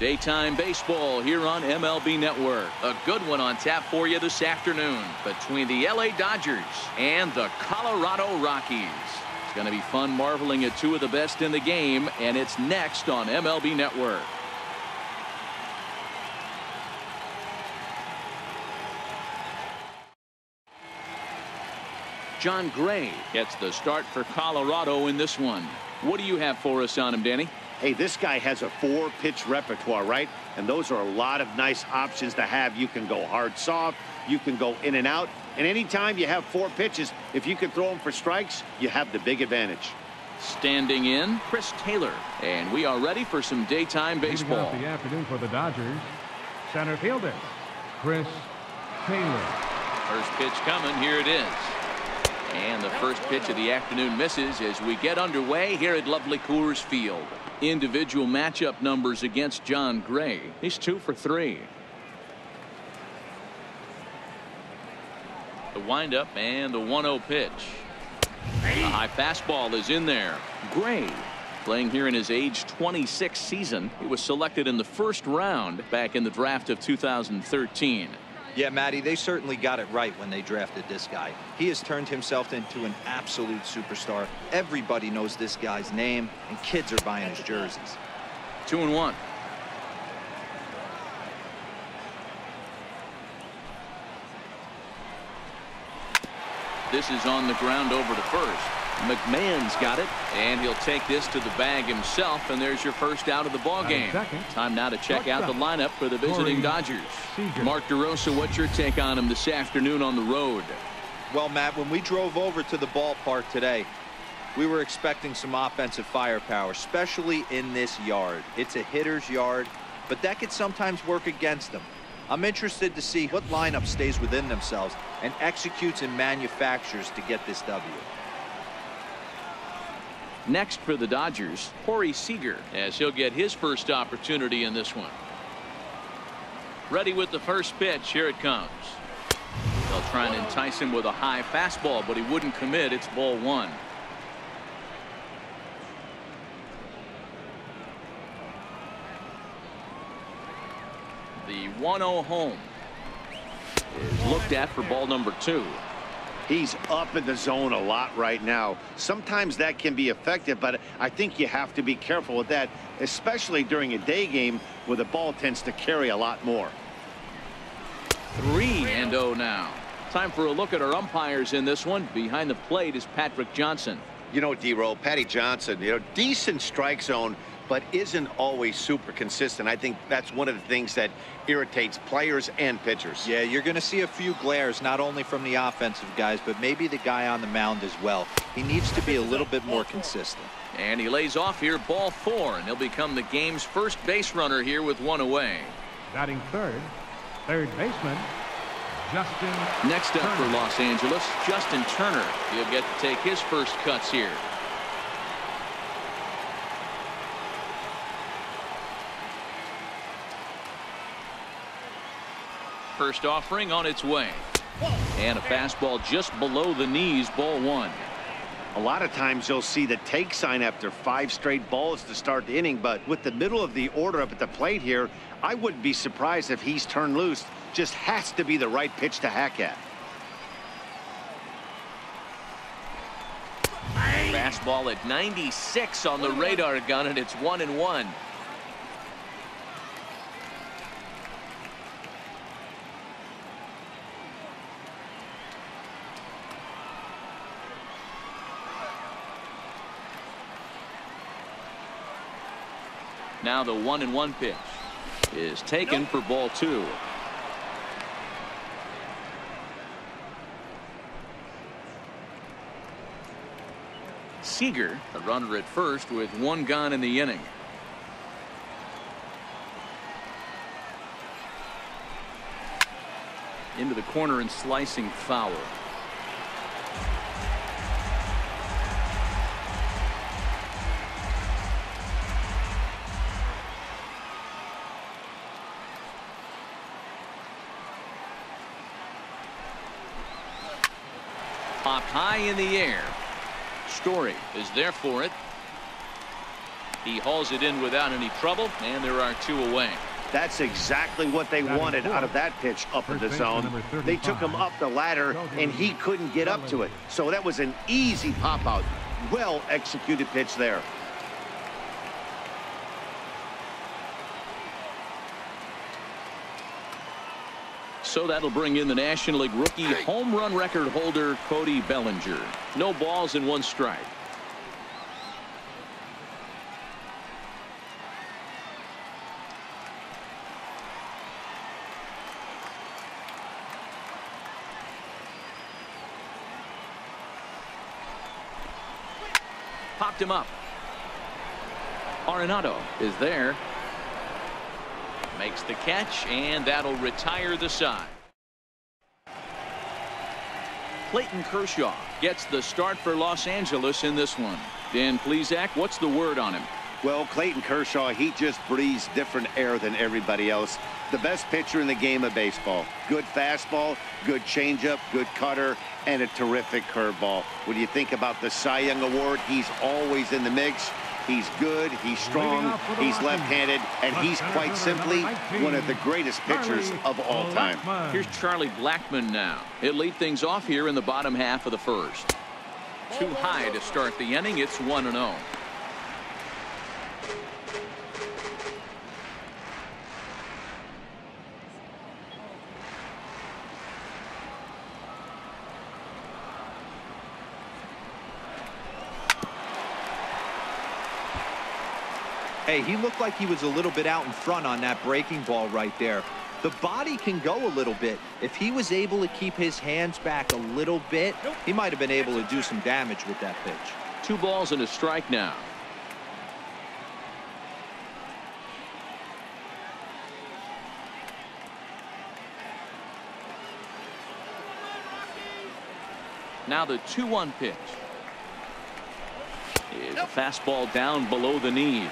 Daytime baseball here on MLB Network. A good one on tap for you this afternoon between the LA Dodgers and the Colorado Rockies. It's going to be fun marveling at two of the best in the game, and it's next on MLB Network. Jon Gray gets the start for Colorado in this one. What do you have for us on him, Danny? Hey, this guy has a 4-pitch repertoire, right? And those are a lot of nice options to have. You can go hard, soft. You can go in and out. And anytime you have 4 pitches, if you can throw them for strikes, you have the big advantage. Standing in, Chris Taylor. And we are ready for some daytime baseball. Leading off the afternoon for the Dodgers, center fielder, Chris Taylor. First pitch coming. Here it is. And the first pitch of the afternoon misses as we get underway here at lovely Coors Field. Individual matchup numbers against Jon Gray. He's 2 for 3. The windup and the 1-0 pitch. The high fastball is in there. Gray playing here in his age 26 season. He was selected in the first round back in the draft of 2013. Yeah, Matty, they certainly got it right when they drafted this guy. He has turned himself into an absolute superstar. Everybody knows this guy's name, and kids are buying his jerseys. 2-1. This is on the ground over to first. McMahon's got it, and he'll take this to the bag himself, and there's your first out of the ball game. Time now to check out the lineup for the visiting Dodgers. Mark DeRosa, what's your take on him this afternoon on the road? Well, Matt, when we drove over to the ballpark today, we were expecting some offensive firepower, especially in this yard. It's a hitter's yard, but that could sometimes work against them. I'm interested to see what lineup stays within themselves and executes and manufactures to get this W. Next for the Dodgers, Corey Seager, as he'll get his first opportunity in this one. Ready with the first pitch. Here it comes. They'll try and entice him with a high fastball, but he wouldn't commit. It's ball 1. The 1-0 home is looked at for ball number 2. He's up in the zone a lot right now. Sometimes that can be effective, but I think you have to be careful with that, especially during a day game where the ball tends to carry a lot more. 3-0 now. Time for a look at our umpires in this one. Behind the plate is Patrick Johnson. You know, D-Roll, Patty Johnson, decent strike zone, but isn't always super consistent. I think that's one of the things that irritates players and pitchers. Yeah, you're going to see a few glares, not only from the offensive guys, but maybe the guy on the mound as well. He needs to be a little bit more consistent. And he lays off here, ball 4, and he'll become the game's first base runner here with 1 away. Batting third baseman, Justin Next up Turner. for Los Angeles, Justin Turner. He'll get to take his first cuts here. First offering on its way. And a fastball just below the knees, ball 1. A lot of times you'll see the take sign after 5 straight balls to start the inning, but with the middle of the order up at the plate here, I wouldn't be surprised if he's turned loose. Just has to be the right pitch to hack at. Fastball at 96 on the radar gun, and it's 1-1. Now the 1-1 pitch is taken for ball 2. Seager, a runner at first with 1 gone in the inning. Into the corner and slicing foul. Popped high in the air. Story is there for it. He hauls it in without any trouble, and there are 2 away. That's exactly what they wanted out of that pitch up in the zone. They took him up the ladder, and he couldn't get up to it. So that was an easy pop-out. Well-executed pitch there. So that'll bring in the National League rookie home run record holder Cody Bellinger. No balls and 1 strike. Popped him up. Arenado is there. Makes the catch, and that'll retire the side. Clayton Kershaw gets the start for Los Angeles in this one. Dan Plesac, what's the word on him? Well, Clayton Kershaw, he just breathes different air than everybody else. The best pitcher in the game of baseball. Good fastball, good changeup, good cutter, and a terrific curveball. When you think about the Cy Young Award, he's always in the mix. He's good, he's strong, he's left-handed, and he's quite simply one of the greatest pitchers of all time. Here's Charlie Blackmon now. He'll lead things off here in the bottom half of the first. Too high to start the inning. It's 1-0. Hey, he looked like he was a little bit out in front on that breaking ball right there. The body can go a little bit. If he was able to keep his hands back a little bit, he might have been able to do some damage with that pitch. 2 balls and a strike now. Now the 2-1 pitch. Is a fastball down below the knees.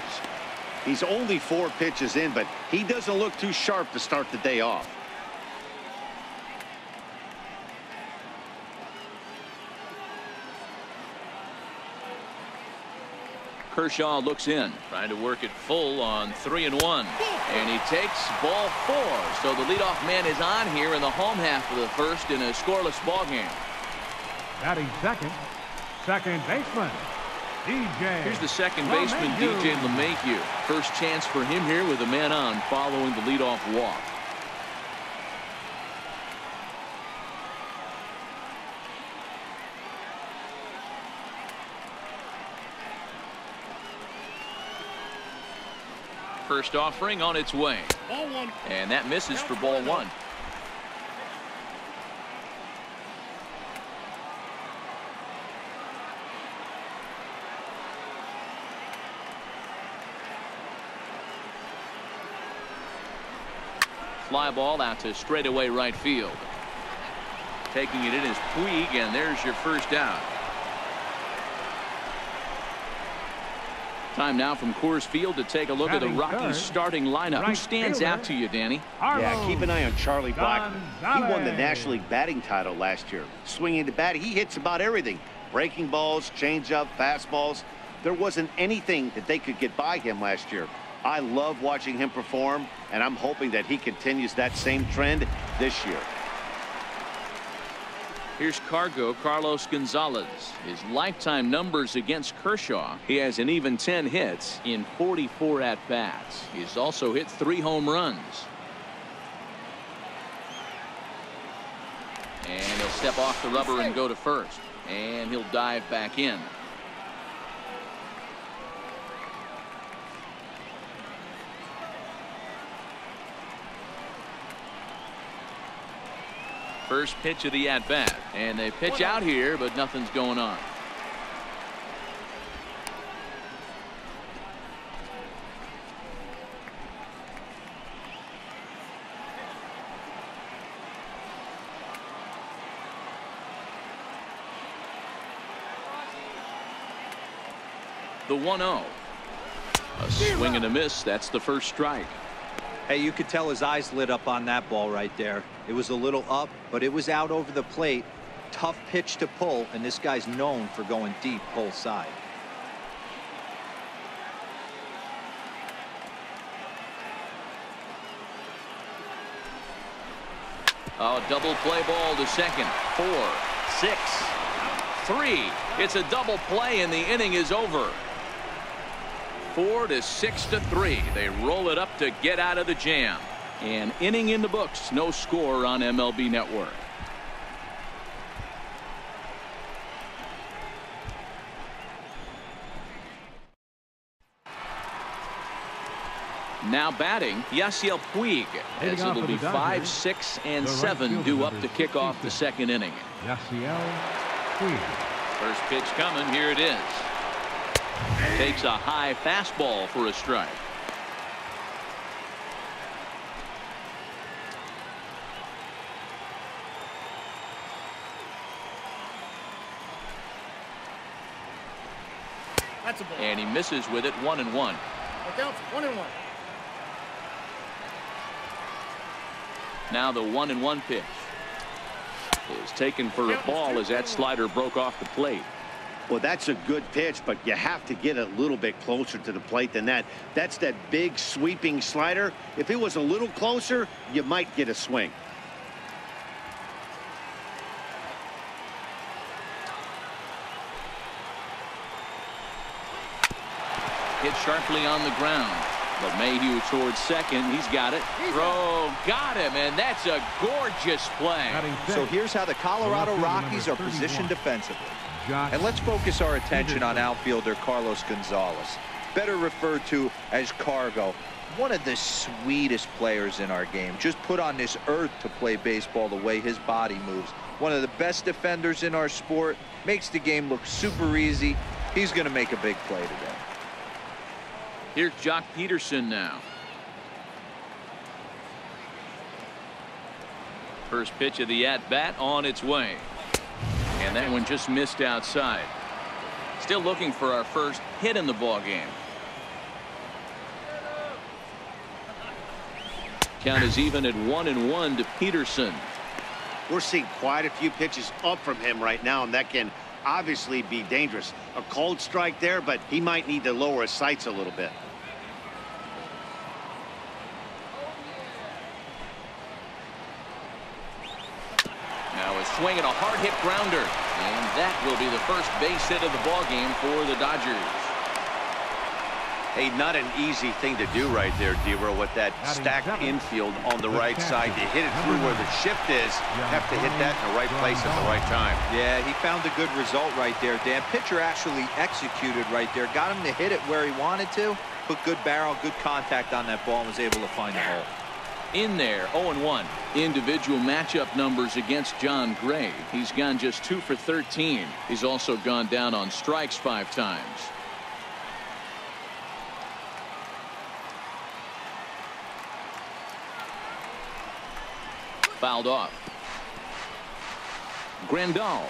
He's only 4 pitches in, but he doesn't look too sharp to start the day off. Kershaw looks in, trying to work it full on 3-1. And he takes ball 4. So the leadoff man is on here in the home half of the first in a scoreless ball game. Batting second baseman. DJ. Here's the second baseman, DJ LeMahieu. First chance for him here with a man on following the leadoff walk. First offering on its way. And that misses for ball 1. Fly ball out to straightaway right field. Taking it in is Puig, and there's your first out. Time now from Coors Field to take a look at the Rockies starting lineup. Who stands out to you, Danny? Yeah, keep an eye on Charlie Blackmon. He won the National League batting title last year. Swinging the bat, he hits about everything. Breaking balls, changeup, fastballs. There wasn't anything that they could get by him last year. I love watching him perform, and I'm hoping that he continues that same trend this year. Here's Carlos González. His lifetime numbers against Kershaw. He has an even 10 hits in 44 at-bats. He's also hit 3 home runs. And he'll step off the rubber and go to first. And he'll dive back in. First pitch of the at-bat, and they pitch out here, but nothing's going on. The 1-0. A swing and a miss. That's the first strike. Hey, you could tell his eyes lit up on that ball right there. It was a little up, but it was out over the plate. Tough pitch to pull, and this guy's known for going deep pull side. Oh, double play ball to second. 4, 6, 3. It's a double play, and the inning is over. 4 to 6 to 3. They roll it up to get out of the jam. An inning in the books. No score on MLB Network. Now batting, Yasiel Puig, as it'll be 5, 6, and 7 due up to kick off the second inning. Yasiel Puig. First pitch coming. Here it is. Takes a high fastball for a strike. That's a ball. And he misses with it. 1-1. Look out, 1-1. Now the 1-1 pitch is taken for a ball as that slider broke off the plate. Well, that's a good pitch, but you have to get a little bit closer to the plate than that. That's that big sweeping slider. If it was a little closer, you might get a swing. Hit sharply on the ground. But Mayhew towards second. He's got it. Throw. Got him. And that's a gorgeous play. So here's how the Colorado Rockies are positioned defensively. And let's focus our attention on outfielder Carlos González, better referred to as Cargo. One of the sweetest players in our game. Just put on this earth to play baseball the way his body moves. One of the best defenders in our sport. Makes the game look super easy. He's going to make a big play today. Here's Jock Peterson now. First pitch of the at-bat on its way. And that one just missed outside. Still looking for our first hit in the ball game. Count is even at 1-1 to Peterson. We're seeing quite a few pitches up from him right now, and that can obviously be dangerous. A cold strike there, but he might need to lower his sights a little bit. Now a swing and a hard hit grounder, and that will be the first base hit of the ball game for the Dodgers. Hey, not an easy thing to do right there, D-Row, with that stacked infield on the right side. To hit it through where the shift is, have to hit that in the right place at the right time. Yeah, he found a good result right there, Dan. Pitcher actually executed right there. Got him to hit it where he wanted to. Put good barrel, good contact on that ball, and was able to find the hole. In there, 0-1. Individual matchup numbers against John Gray. He's gone just 2 for 13. He's also gone down on strikes 5 times. Fouled off. Grandal,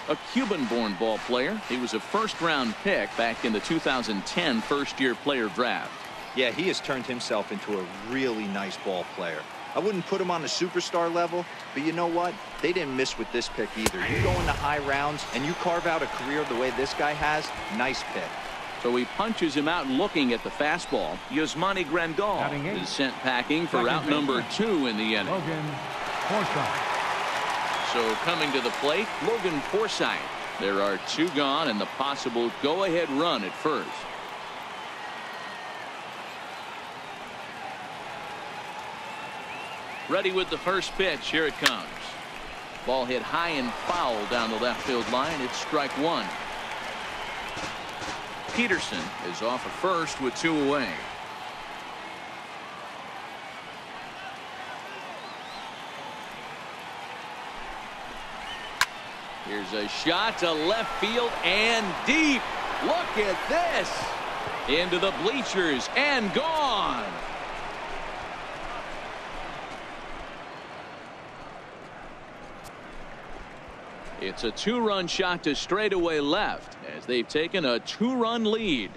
a Cuban-born ball player. He was a first-round pick back in the 2010 first-year player draft. Yeah, he has turned himself into a really nice ball player. I wouldn't put him on the superstar level, but you know what? They didn't miss with this pick either. You go into high rounds and you carve out a career the way this guy has, nice pick. So he punches him out looking at the fastball. Yasmani Grandal is sent packing for route number 2 in the inning. Logan Forsythe. So coming to the plate, Logan Forsythe. There are 2 gone and the possible go-ahead run at first. Ready with the first pitch. Here it comes. Ball hit high and foul down the left field line. It's strike 1. Peterson is off at first with 2 away. Here's a shot to left field and deep. Look at this. Into the bleachers and gone. It's a 2-run shot to straightaway left as they've taken a 2-run lead.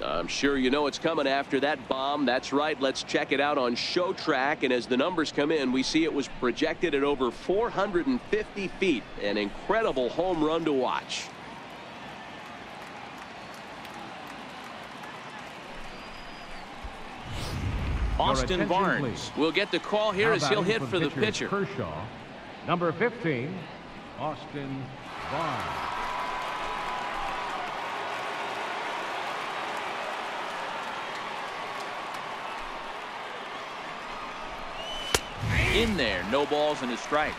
I'm sure you know it's coming after that bomb. That's right. Let's check it out on Show Track. And as the numbers come in, we see it was projected at over 450 feet. An incredible home run to watch. Austin Barnes please. will get the call here as he'll hit for the pitcher. Kershaw, number 15, Austin Barnes. In there, no balls and a strike.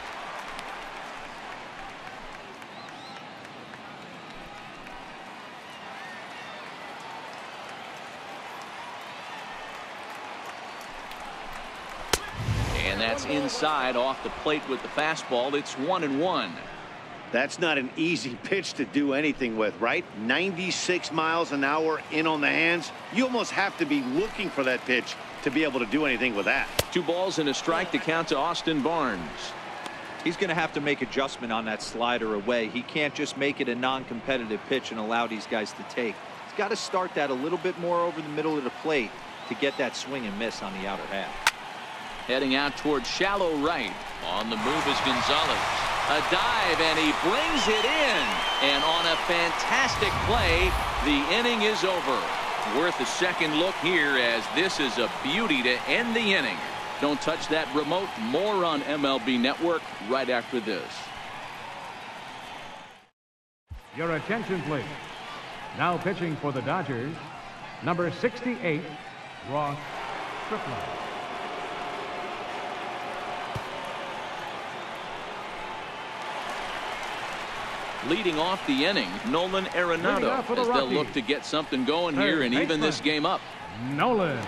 And that's inside off the plate with the fastball. It's 1-1. That's not an easy pitch to do anything with, right? 96 miles an hour in on the hands. You almost have to be looking for that pitch to be able to do anything with that. 2 balls and a strike to count to Austin Barnes. He's going to have to make adjustment on that slider away. He can't just make it a non-competitive pitch and allow these guys to take. He's got to start that a little bit more over the middle of the plate to get that swing and miss on the outer half. Heading out towards shallow right. On the move is González. A dive, and he brings it in. And on a fantastic play, the inning is over. Worth a second look here, as this is a beauty to end the inning. Don't touch that remote. More on MLB Network right after this. Your attention, please. Now pitching for the Dodgers, number 68, Ripken Jr. Leading off the inning, Nolan Arenado, as they'll look to get something going here and even this game up. Nolan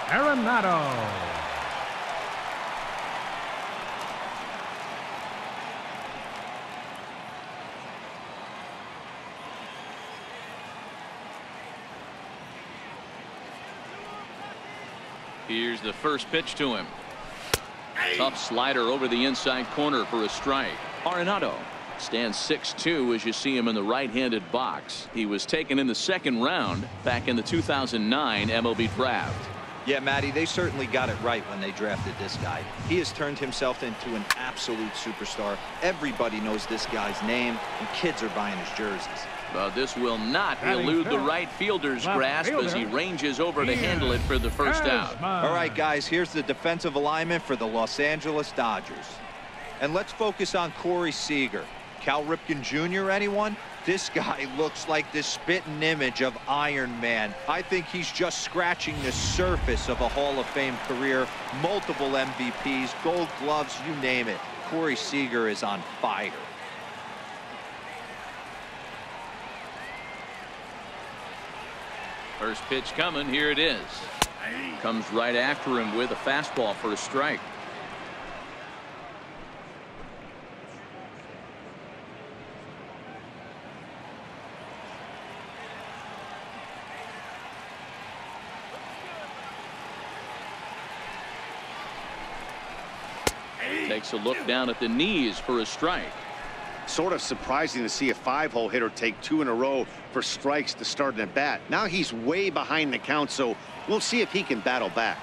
Arenado. Here's the first pitch to him. Tough slider over the inside corner for a strike. Arenado stands 6'2" as you see him in the right-handed box. He was taken in the second round back in the 2009 MLB draft. Yeah, Matty, they certainly got it right when they drafted this guy. He has turned himself into an absolute superstar. Everybody knows this guy's name, and kids are buying his jerseys. But this will not elude the right fielder's grasp as he ranges over to handle it for the first out. All right, guys, here's the defensive alignment for the Los Angeles Dodgers. And let's focus on Corey Seager. Cal Ripken Jr., anyone? This guy looks like the spitting image of Iron Man. I think he's just scratching the surface of a Hall of Fame career. Multiple MVPs, Gold Gloves, you name it. Corey Seager is on fire. First pitch coming. Here it is. Comes right after him with a fastball for a strike. Takes a look down at the knees for a strike. Sort of surprising to see a 5-hole hitter take 2 in a row for strikes to start an at bat. Now he's way behind the count, so we'll see if he can battle back.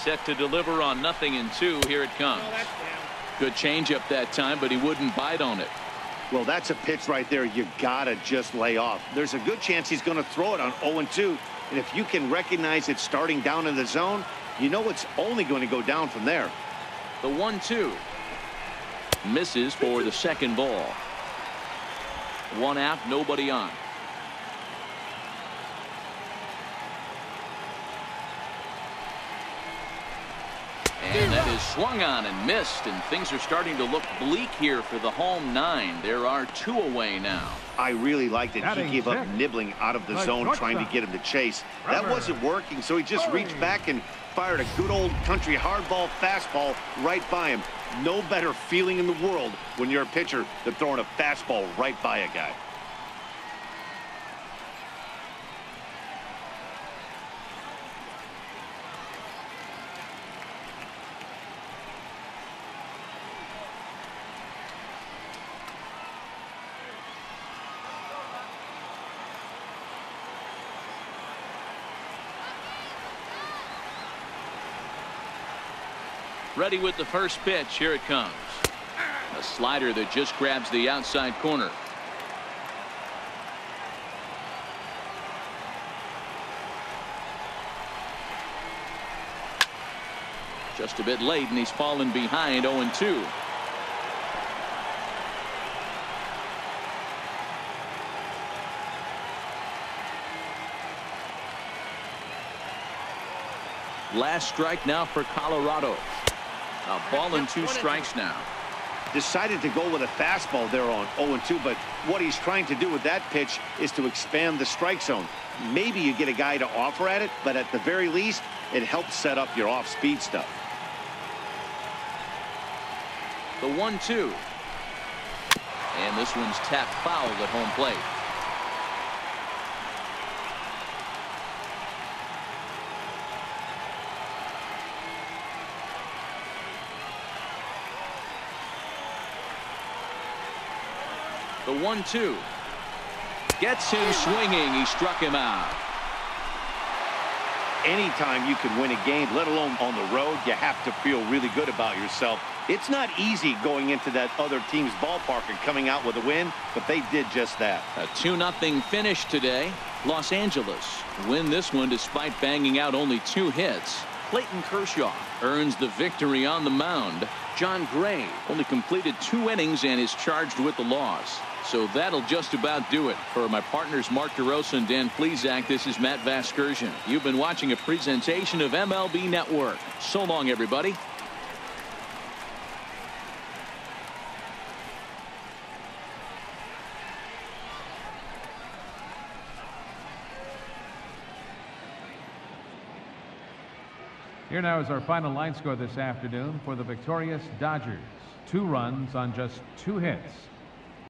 Set to deliver on 0-2. Here it comes. Good changeup that time, but he wouldn't bite on it. Well, that's a pitch right there you gotta just lay off. There's a good chance he's going to throw it on 0-2. And if you can recognize it starting down in the zone, you know it's only going to go down from there. The 1-2 misses for the second ball. 1 out, nobody on. And that is swung on and missed, and things are starting to look bleak here for the home 9. There are 2 away now. I really liked that he gave up nibbling out of the zone, trying to get him to chase. That wasn't working, so he just reached back and fired a good old country hardball fastball right by him. No better feeling in the world when you're a pitcher than throwing a fastball right by a guy. Ready with the first pitch. Here it comes. A slider that just grabs the outside corner. Just a bit late, and he's fallen behind 0-2. Last strike now for Colorado. A ball and 2 strikes now. Decided to go with a fastball there on 0-2, but what he's trying to do with that pitch is to expand the strike zone. Maybe you get a guy to offer at it, but at the very least, it helps set up your off-speed stuff. The 1-2. And this one's tapped foul at home plate. The 1-2. Gets him swinging. He struck him out. Anytime you can win a game, let alone on the road, you have to feel really good about yourself. It's not easy going into that other team's ballpark and coming out with a win, but they did just that. A 2-0 finish today. Los Angeles win this one despite banging out only 2 hits. Clayton Kershaw earns the victory on the mound. John Gray only completed 2 innings and is charged with the loss. So that'll just about do it. For my partners Mark DeRosa and Dan Plesac, this is Matt Vasgersian. You've been watching a presentation of MLB Network. So long, everybody. Here now is our final line score this afternoon for the victorious Dodgers. 2 runs on just 2 hits.